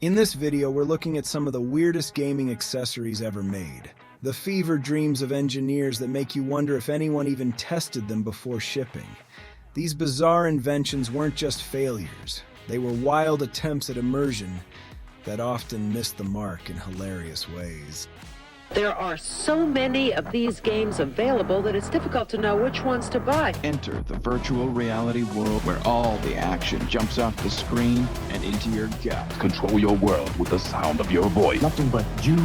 In this video, we're looking at some of the weirdest gaming accessories ever made. The fever dreams of engineers that make you wonder if anyone even tested them before shipping. These bizarre inventions weren't just failures. They were wild attempts at immersion that often missed the mark in hilarious ways. There are so many of these games available that it's difficult to know which ones to buy. Enter the virtual reality world where all the action jumps off the screen and into your gut. Control your world with the sound of your voice. Nothing but you,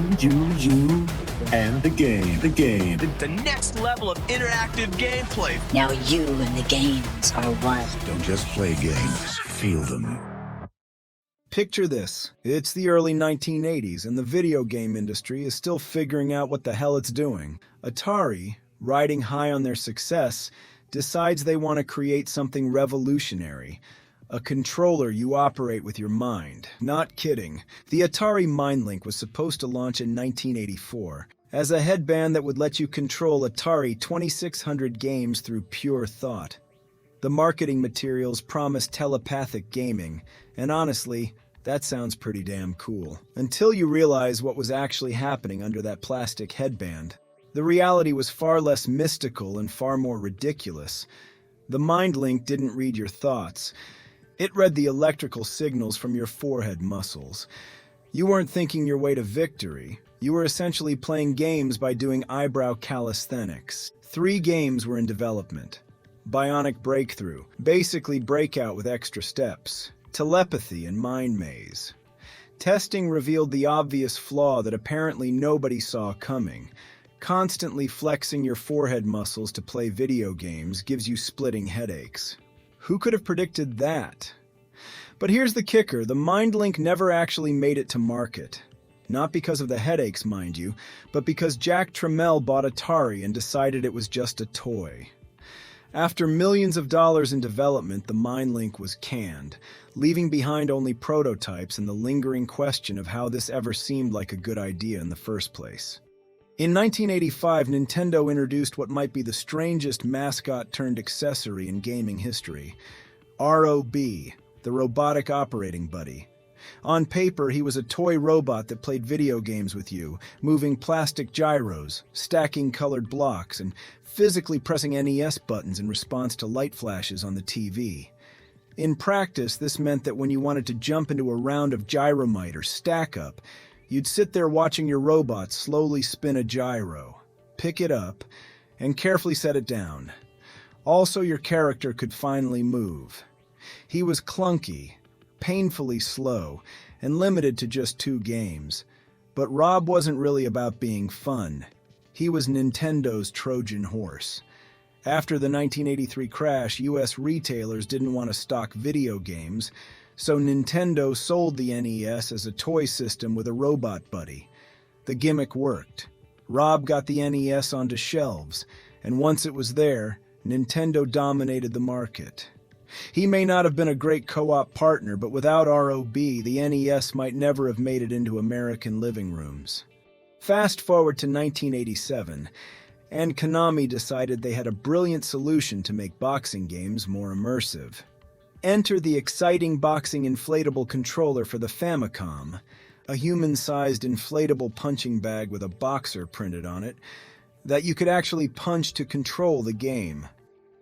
and the game. The next level of interactive gameplay. Now you and the games are one. Don't just play games, feel them. Picture this. It's the early 1980s, and the video game industry is still figuring out what the hell it's doing. Atari, riding high on their success, decides they want to create something revolutionary. A controller you operate with your mind. Not kidding. The Atari Mindlink was supposed to launch in 1984 as a headband that would let you control Atari 2600 games through pure thought. The marketing materials promised telepathic gaming, and honestly, that sounds pretty damn cool. Until you realize what was actually happening under that plastic headband. The reality was far less mystical and far more ridiculous. The Mindlink didn't read your thoughts. It read the electrical signals from your forehead muscles. You weren't thinking your way to victory. You were essentially playing games by doing eyebrow calisthenics. 3 games were in development. Bionic Breakthrough, basically Breakout with extra steps, Telepathy, and Mind Maze. Testing revealed the obvious flaw that apparently nobody saw coming. Constantly flexing your forehead muscles to play video games gives you splitting headaches. Who could have predicted that? But here's the kicker, the Mindlink never actually made it to market. Not because of the headaches, mind you, but because Jack Tramiel bought Atari and decided it was just a toy. After millions of dollars in development, the Mindlink was canned, leaving behind only prototypes and the lingering question of how this ever seemed like a good idea in the first place. In 1985, Nintendo introduced what might be the strangest mascot-turned-accessory in gaming history, R.O.B, the robotic operating buddy. On paper, he was a toy robot that played video games with you, moving plastic gyros, stacking colored blocks, and physically pressing NES buttons in response to light flashes on the TV. In practice, this meant that when you wanted to jump into a round of gyromite or stack-up, you'd sit there watching your robot slowly spin a gyro, pick it up, and carefully set it down. Also, your character could finally move. He was clunky, painfully slow, and limited to just 2 games. But R.O.B wasn't really about being fun. He was Nintendo's Trojan horse. After the 1983 crash, US retailers didn't want to stock video games, so Nintendo sold the NES as a toy system with a robot buddy. The gimmick worked. R.O.B got the NES onto shelves, and once it was there, Nintendo dominated the market. He may not have been a great co-op partner, but without R.O.B, the NES might never have made it into American living rooms. Fast forward to 1987, and Konami decided they had a brilliant solution to make boxing games more immersive. Enter the exciting boxing inflatable controller for the Famicom, a human-sized inflatable punching bag with a boxer printed on it that you could actually punch to control the game.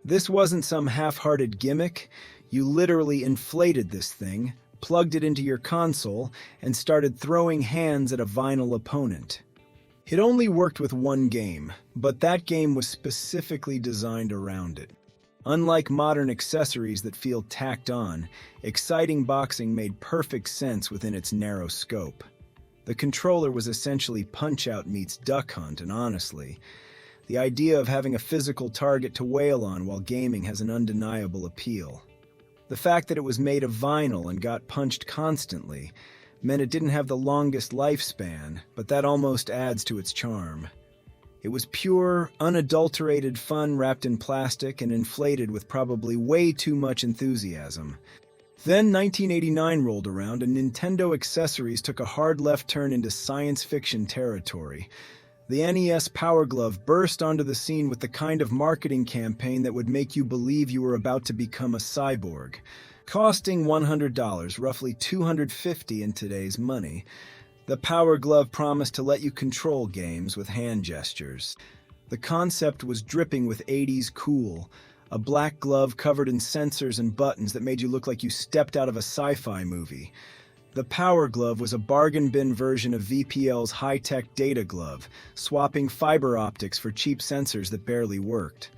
This wasn't some half-hearted gimmick. You literally inflated this thing, plugged it into your console, and started throwing hands at a vinyl opponent. It only worked with 1 game, but that game was specifically designed around it. Unlike modern accessories that feel tacked on, exciting boxing made perfect sense within its narrow scope. The controller was essentially Punch-Out meets Duck Hunt, and honestly, the idea of having a physical target to wail on while gaming has an undeniable appeal. The fact that it was made of vinyl and got punched constantly meant it didn't have the longest lifespan, but that almost adds to its charm. It was pure, unadulterated fun wrapped in plastic and inflated with probably way too much enthusiasm. Then 1989 rolled around and Nintendo accessories took a hard left turn into science fiction territory. The NES Power Glove burst onto the scene with the kind of marketing campaign that would make you believe you were about to become a cyborg. Costing $100, roughly $250 in today's money, the Power Glove promised to let you control games with hand gestures. The concept was dripping with 80s cool, a black glove covered in sensors and buttons that made you look like you stepped out of a sci-fi movie. The Power Glove was a bargain bin version of VPL's high-tech data glove, swapping fiber optics for cheap sensors that barely worked.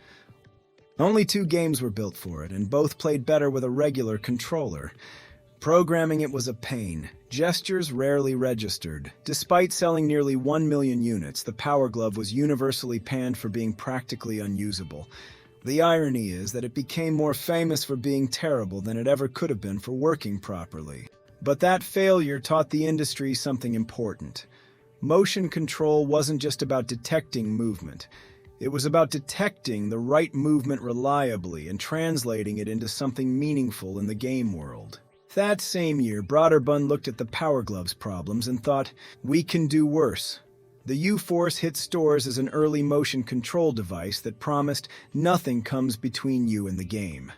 Only 2 games were built for it, and both played better with a regular controller. Programming it was a pain. Gestures rarely registered. Despite selling nearly 1 million units, the Power Glove was universally panned for being practically unusable. The irony is that it became more famous for being terrible than it ever could have been for working properly. But that failure taught the industry something important. Motion control wasn't just about detecting movement. It was about detecting the right movement reliably and translating it into something meaningful in the game world. That same year, Broderbund looked at the Power Glove's problems and thought, we can do worse. The U-Force hit stores as an early motion control device that promised nothing comes between you and the game.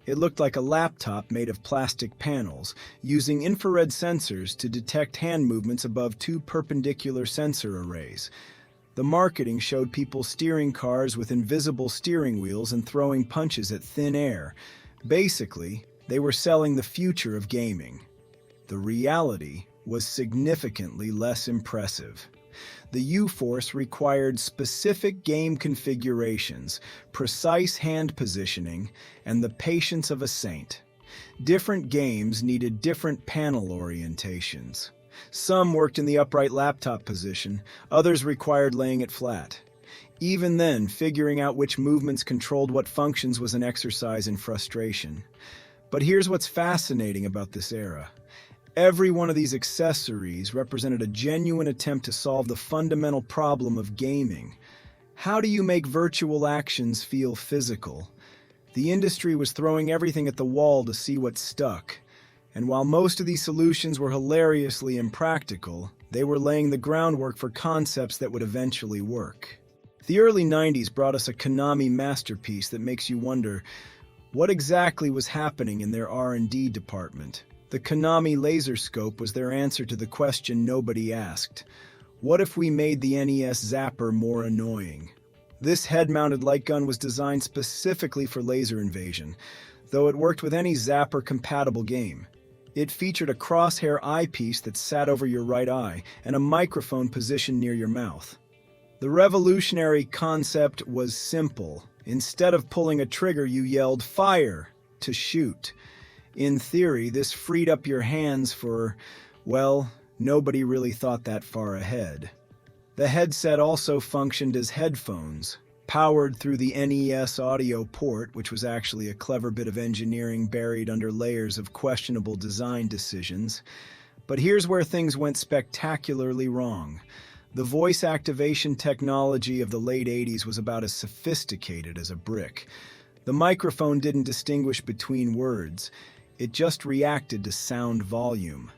It looked like a laptop made of plastic panels, using infrared sensors to detect hand movements above 2 perpendicular sensor arrays. The marketing showed people steering cars with invisible steering wheels and throwing punches at thin air. Basically, they were selling the future of gaming. The reality was significantly less impressive. The U-Force required specific game configurations, precise hand positioning, and the patience of a saint. Different games needed different panel orientations. Some worked in the upright laptop position, others required laying it flat. Even then, figuring out which movements controlled what functions was an exercise in frustration. But here's what's fascinating about this era. Every one of these accessories represented a genuine attempt to solve the fundamental problem of gaming. How do you make virtual actions feel physical? The industry was throwing everything at the wall to see what stuck. And while most of these solutions were hilariously impractical, they were laying the groundwork for concepts that would eventually work. The early 90s brought us a Konami masterpiece that makes you wonder, what exactly was happening in their R&D department? The Konami LaserScope was their answer to the question nobody asked. What if we made the NES Zapper more annoying? This head-mounted light gun was designed specifically for laser invasion, though it worked with any Zapper-compatible game. It featured a crosshair eyepiece that sat over your right eye and a microphone positioned near your mouth. The revolutionary concept was simple. Instead of pulling a trigger, you yelled, "Fire!" to shoot. In theory, this freed up your hands for, well, nobody really thought that far ahead. The headset also functioned as headphones, powered through the NES audio port, which was actually a clever bit of engineering buried under layers of questionable design decisions. But here's where things went spectacularly wrong. The voice activation technology of the late 80s was about as sophisticated as a brick. The microphone didn't distinguish between words. It just reacted to sound volume.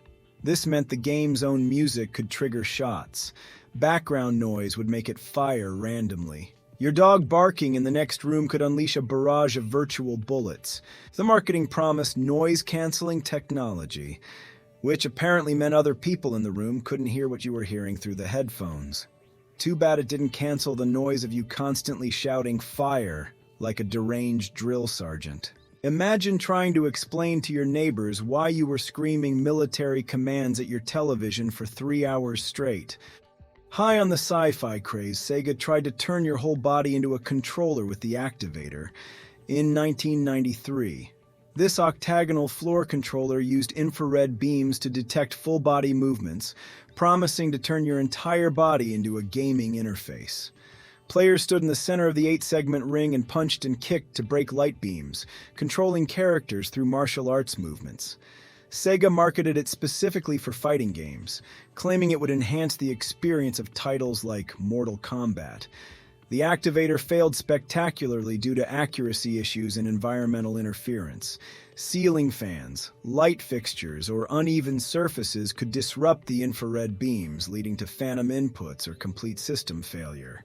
This meant the game's own music could trigger shots. Background noise would make it fire randomly. Your dog barking in the next room could unleash a barrage of virtual bullets. The marketing promised noise-canceling technology, which apparently meant other people in the room couldn't hear what you were hearing through the headphones. Too bad it didn't cancel the noise of you constantly shouting "fire" like a deranged drill sergeant. Imagine trying to explain to your neighbors why you were screaming military commands at your television for 3 hours straight. High on the sci-fi craze, Sega tried to turn your whole body into a controller with the Activator. In 1993, this octagonal floor controller used infrared beams to detect full-body movements, promising to turn your entire body into a gaming interface. Players stood in the center of the 8-segment ring and punched and kicked to break light beams, controlling characters through martial arts movements. Sega marketed it specifically for fighting games, claiming it would enhance the experience of titles like Mortal Kombat. The Activator failed spectacularly due to accuracy issues and environmental interference. Ceiling fans, light fixtures, or uneven surfaces could disrupt the infrared beams, leading to phantom inputs or complete system failure.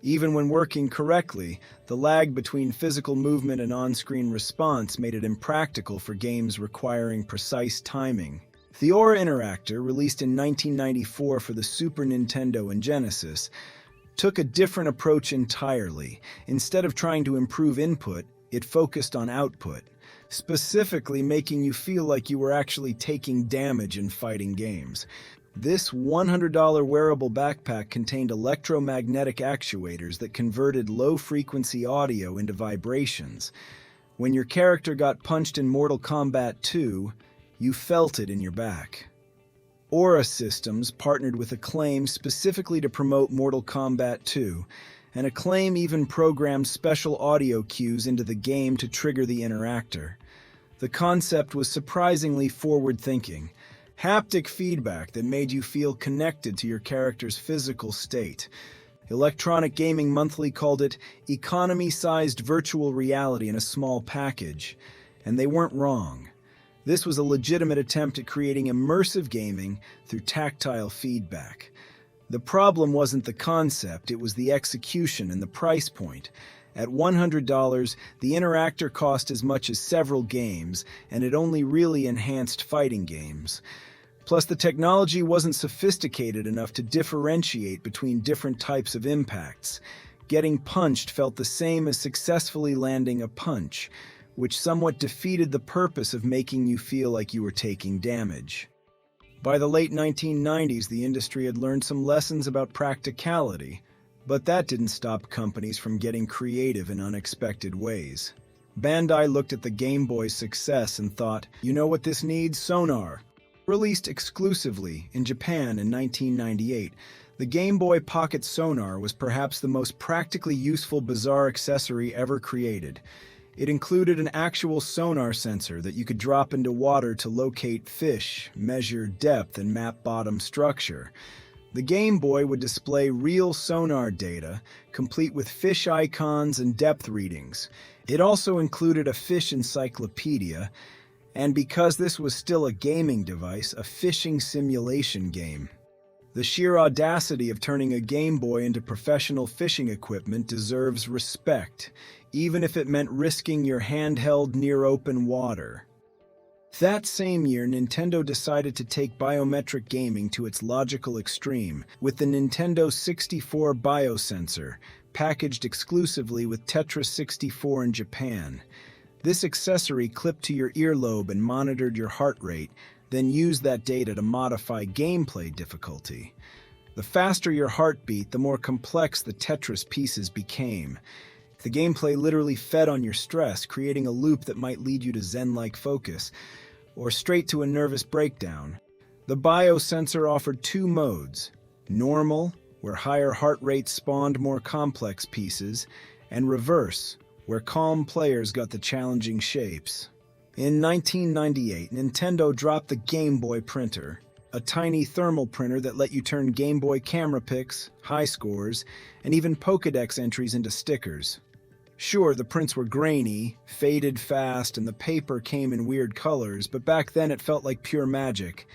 Even when working correctly, the lag between physical movement and on-screen response made it impractical for games requiring precise timing. The Interactor, released in 1994 for the Super Nintendo and Genesis, took a different approach entirely. Instead of trying to improve input, it focused on output, specifically making you feel like you were actually taking damage in fighting games. This $100 wearable backpack contained electromagnetic actuators that converted low-frequency audio into vibrations. When your character got punched in Mortal Kombat 2, you felt it in your back. Aura Systems partnered with Acclaim specifically to promote Mortal Kombat 2, and Acclaim even programmed special audio cues into the game to trigger the Interactor. The concept was surprisingly forward-thinking. Haptic feedback that made you feel connected to your character's physical state. Electronic Gaming Monthly called it economy-sized virtual reality in a small package, and they weren't wrong. This was a legitimate attempt at creating immersive gaming through tactile feedback. The problem wasn't the concept, it was the execution and the price point. At $100, the Interactor cost as much as several games, and it only really enhanced fighting games. Plus, the technology wasn't sophisticated enough to differentiate between different types of impacts. Getting punched felt the same as successfully landing a punch, which somewhat defeated the purpose of making you feel like you were taking damage. By the late 1990s, the industry had learned some lessons about practicality, but that didn't stop companies from getting creative in unexpected ways. Bandai looked at the Game Boy's success and thought, you know what this needs? Sonar. Released exclusively in Japan in 1998, the Game Boy Pocket Sonar was perhaps the most practically useful bizarre accessory ever created. It included an actual sonar sensor that you could drop into water to locate fish, measure depth, and map bottom structure. The Game Boy would display real sonar data, complete with fish icons and depth readings. It also included a fish encyclopedia, and because this was still a gaming device, a fishing simulation game. The sheer audacity of turning a Game Boy into professional fishing equipment deserves respect, even if it meant risking your handheld near open water. That same year, Nintendo decided to take biometric gaming to its logical extreme with the Nintendo 64 Biosensor, packaged exclusively with Tetris 64 in Japan. This accessory clipped to your earlobe and monitored your heart rate, then used that data to modify gameplay difficulty. The faster your heartbeat, the more complex the Tetris pieces became. The gameplay literally fed on your stress, creating a loop that might lead you to zen-like focus, or straight to a nervous breakdown. The biosensor offered two modes: normal, where higher heart rates spawned more complex pieces, and reverse, where calm players got the challenging shapes. In 1998, Nintendo dropped the Game Boy printer, a tiny thermal printer that let you turn Game Boy camera pics, high scores, and even Pokédex entries into stickers. Sure, the prints were grainy, faded fast, and the paper came in weird colors, but back then it felt like pure magic.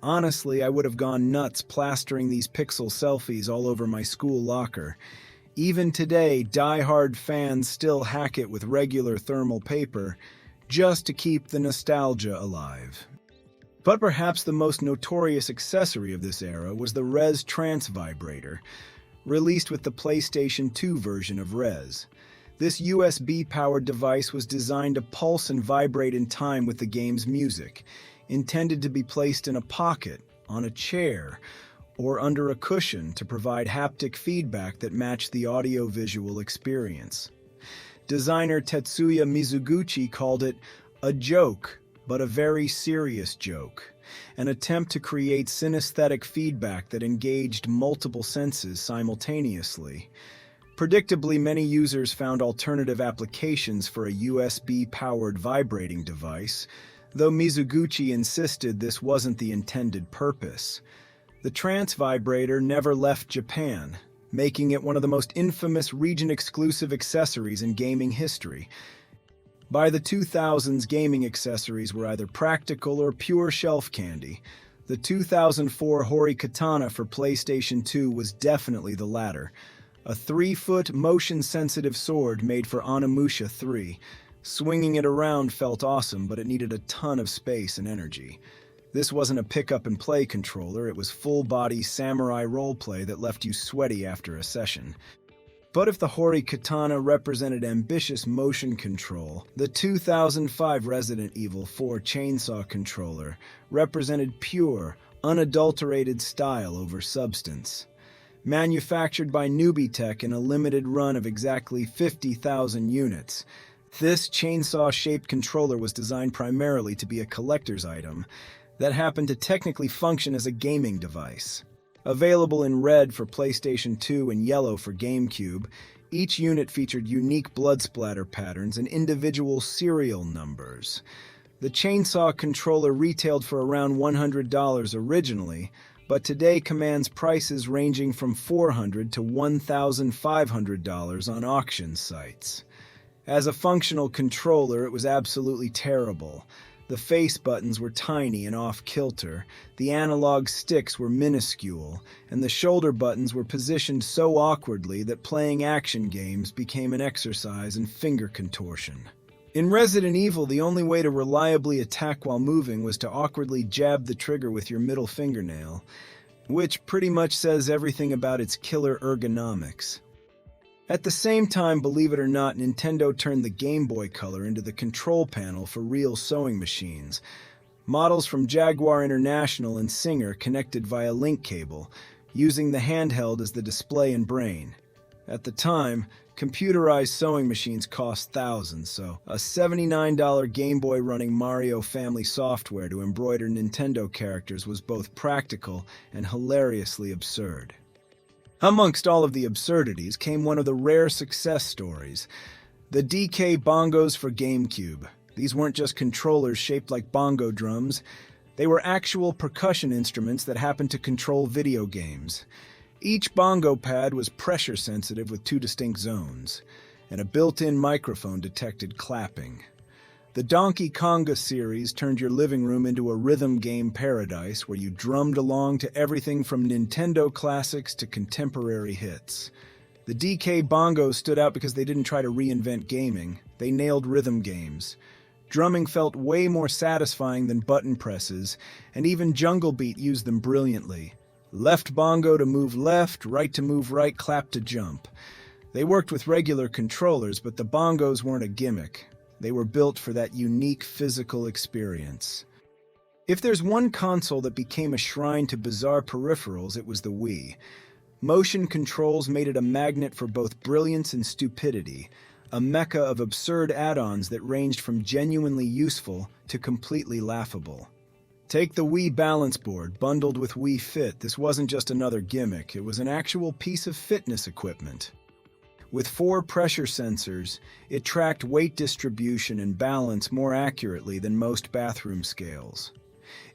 Honestly, I would have gone nuts plastering these pixel selfies all over my school locker. Even today, die-hard fans still hack it with regular thermal paper, just to keep the nostalgia alive. But perhaps the most notorious accessory of this era was the Res Trance Vibrator, released with the PlayStation 2 version of Res. This USB-powered device was designed to pulse and vibrate in time with the game's music, intended to be placed in a pocket, on a chair, or under a cushion to provide haptic feedback that matched the audio-visual experience. Designer Tetsuya Mizuguchi called it a joke, but a very serious joke, an attempt to create synesthetic feedback that engaged multiple senses simultaneously. Predictably, many users found alternative applications for a USB-powered vibrating device, though Mizuguchi insisted this wasn't the intended purpose. The trance vibrator never left Japan, making it one of the most infamous region-exclusive accessories in gaming history. By the 2000s, gaming accessories were either practical or pure shelf candy. The 2004 Hori Katana for PlayStation 2 was definitely the latter. a 3-foot motion-sensitive sword made for Onimusha 3. Swinging it around felt awesome, but it needed a ton of space and energy. This wasn't a pick-up-and-play controller, it was full-body samurai roleplay that left you sweaty after a session. But if the hoary katana represented ambitious motion control, the 2005 Resident Evil 4 chainsaw controller represented pure, unadulterated style over substance. Manufactured by Newbie Tech in a limited run of exactly 50,000 units, this chainsaw-shaped controller was designed primarily to be a collector's item that happened to technically function as a gaming device. Available in red for PlayStation 2 and yellow for GameCube, each unit featured unique blood splatter patterns and individual serial numbers. The chainsaw controller retailed for around $100 originally, but today commands prices ranging from $400 to $1,500 on auction sites. As a functional controller, it was absolutely terrible. The face buttons were tiny and off-kilter, the analog sticks were minuscule, and the shoulder buttons were positioned so awkwardly that playing action games became an exercise in finger contortion. In Resident Evil, the only way to reliably attack while moving was to awkwardly jab the trigger with your middle fingernail, which pretty much says everything about its killer ergonomics. At the same time, believe it or not, Nintendo turned the Game Boy Color into the control panel for real sewing machines. Models from Jaguar International and Singer connected via link cable, using the handheld as the display and brain. At the time, computerized sewing machines cost thousands, so a $79 Game Boy running Mario Family software to embroider Nintendo characters was both practical and hilariously absurd. Amongst all of the absurdities came one of the rare success stories, the DK Bongos for GameCube. These weren't just controllers shaped like bongo drums, they were actual percussion instruments that happened to control video games. Each bongo pad was pressure sensitive with 2 distinct zones, and a built-in microphone detected clapping. The Donkey Konga series turned your living room into a rhythm game paradise where you drummed along to everything from Nintendo classics to contemporary hits. The DK Bongos stood out because they didn't try to reinvent gaming, they nailed rhythm games. Drumming felt way more satisfying than button presses, and even Jungle Beat used them brilliantly. Left bongo to move left, right to move right, clap to jump. They worked with regular controllers, but the bongos weren't a gimmick. They were built for that unique physical experience. If there's one console that became a shrine to bizarre peripherals, it was the Wii. Motion controls made it a magnet for both brilliance and stupidity, a mecca of absurd add-ons that ranged from genuinely useful to completely laughable. Take the Wii Balance Board, bundled with Wii Fit. This wasn't just another gimmick, it was an actual piece of fitness equipment. With 4 pressure sensors, it tracked weight distribution and balance more accurately than most bathroom scales.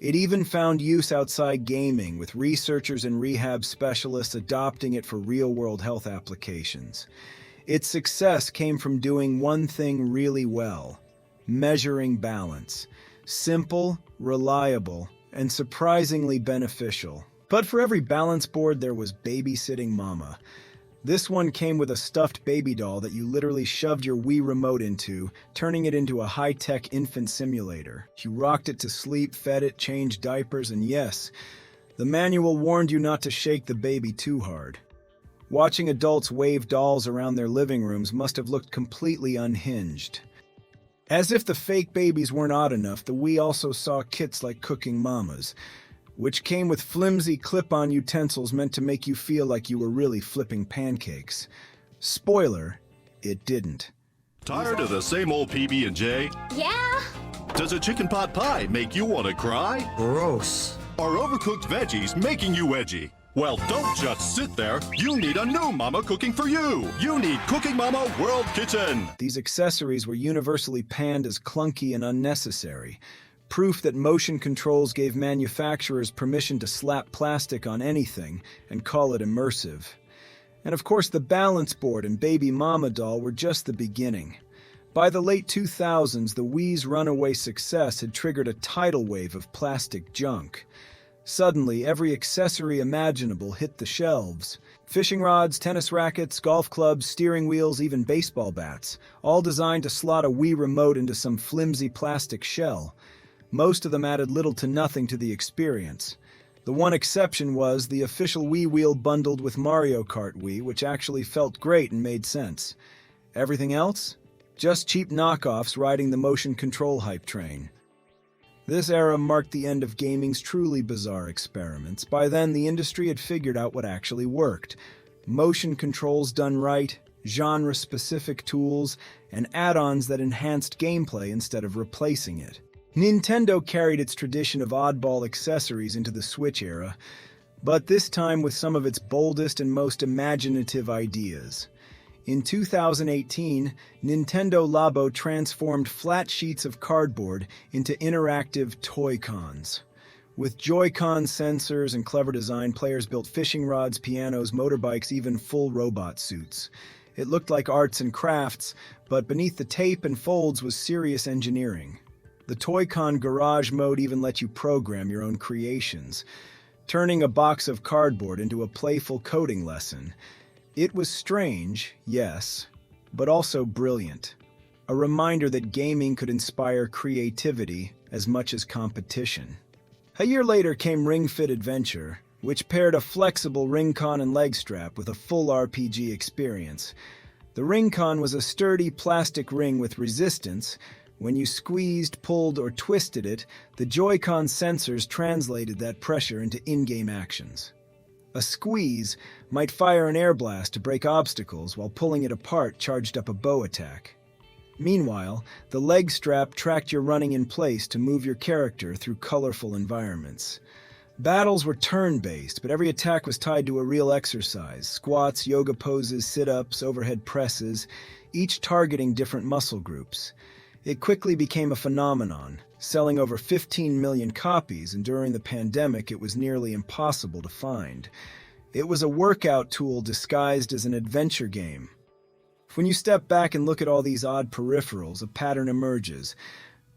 It even found use outside gaming, with researchers and rehab specialists adopting it for real-world health applications. Its success came from doing one thing really well: measuring balance. Simple, reliable, and surprisingly beneficial. But for every balance board, there was babysitting mama. This one came with a stuffed baby doll that you literally shoved your Wii remote into, turning it into a high-tech infant simulator. You rocked it to sleep, fed it, changed diapers, and yes, the manual warned you not to shake the baby too hard. Watching adults wave dolls around their living rooms must have looked completely unhinged. As if the fake babies weren't odd enough, the Wii also saw kits like Cooking Mamas, which came with flimsy clip-on utensils meant to make you feel like you were really flipping pancakes. Spoiler, it didn't. Tired of the same old PB&J? Yeah. Does a chicken pot pie make you want to cry? Gross. Are overcooked veggies making you edgy? Well, don't just sit there. You need a new mama cooking for you. You need Cooking Mama World Kitchen. These accessories were universally panned as clunky and unnecessary. Proof that motion controls gave manufacturers permission to slap plastic on anything and call it immersive. And of course, the balance board and baby mama doll were just the beginning. By the late 2000s, the Wii's runaway success had triggered a tidal wave of plastic junk. Suddenly, every accessory imaginable hit the shelves. Fishing rods, tennis rackets, golf clubs, steering wheels, even baseball bats, all designed to slot a Wii remote into some flimsy plastic shell. Most of them added little to nothing to the experience. The one exception was the official Wii wheel bundled with Mario Kart Wii, which actually felt great and made sense. Everything else? Just cheap knockoffs riding the motion control hype train. This era marked the end of gaming's truly bizarre experiments. By then, the industry had figured out what actually worked. Motion controls done right, genre-specific tools, and add-ons that enhanced gameplay instead of replacing it. Nintendo carried its tradition of oddball accessories into the Switch era, but this time with some of its boldest and most imaginative ideas. In 2018, Nintendo Labo transformed flat sheets of cardboard into interactive Toy-Cons. With Joy-Con sensors and clever design, players built fishing rods, pianos, motorbikes, even full robot suits. It looked like arts and crafts, but beneath the tape and folds was serious engineering. The Toy-Con Garage mode even let you program your own creations, turning a box of cardboard into a playful coding lesson. It was strange, yes, but also brilliant. A reminder that gaming could inspire creativity as much as competition. A year later came Ring Fit Adventure, which paired a flexible Ring-Con and leg strap with a full RPG experience. The Ring-Con was a sturdy plastic ring with resistance. When you squeezed, pulled, or twisted it, the Joy-Con sensors translated that pressure into in-game actions. A squeeze might fire an air blast to break obstacles, while pulling it apart charged up a bow attack. Meanwhile, the leg strap tracked your running in place to move your character through colorful environments. Battles were turn-based, but every attack was tied to a real exercise: squats, yoga poses, sit-ups, overhead presses, each targeting different muscle groups. It quickly became a phenomenon, selling over 15 million copies, and during the pandemic it was nearly impossible to find. It was a workout tool disguised as an adventure game. When you step back and look at all these odd peripherals, a pattern emerges.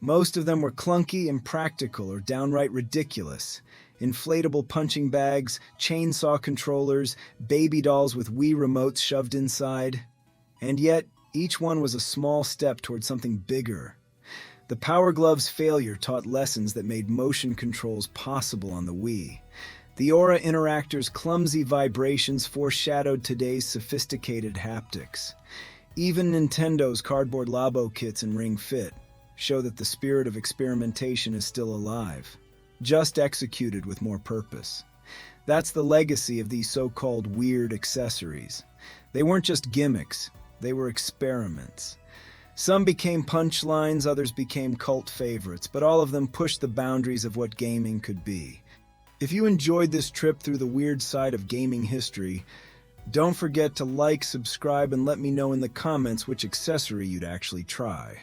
Most of them were clunky, impractical, or downright ridiculous. Inflatable punching bags, chainsaw controllers, baby dolls with Wii remotes shoved inside. And yet, each one was a small step toward something bigger. The Power Glove's failure taught lessons that made motion controls possible on the Wii. The Aura Interactor's clumsy vibrations foreshadowed today's sophisticated haptics. Even Nintendo's cardboard Labo kits and Ring Fit show that the spirit of experimentation is still alive, just executed with more purpose. That's the legacy of these so-called weird accessories. They weren't just gimmicks. They were experiments. Some became punchlines, others became cult favorites, but all of them pushed the boundaries of what gaming could be. If you enjoyed this trip through the weird side of gaming history, don't forget to like, subscribe, and let me know in the comments which accessory you'd actually try.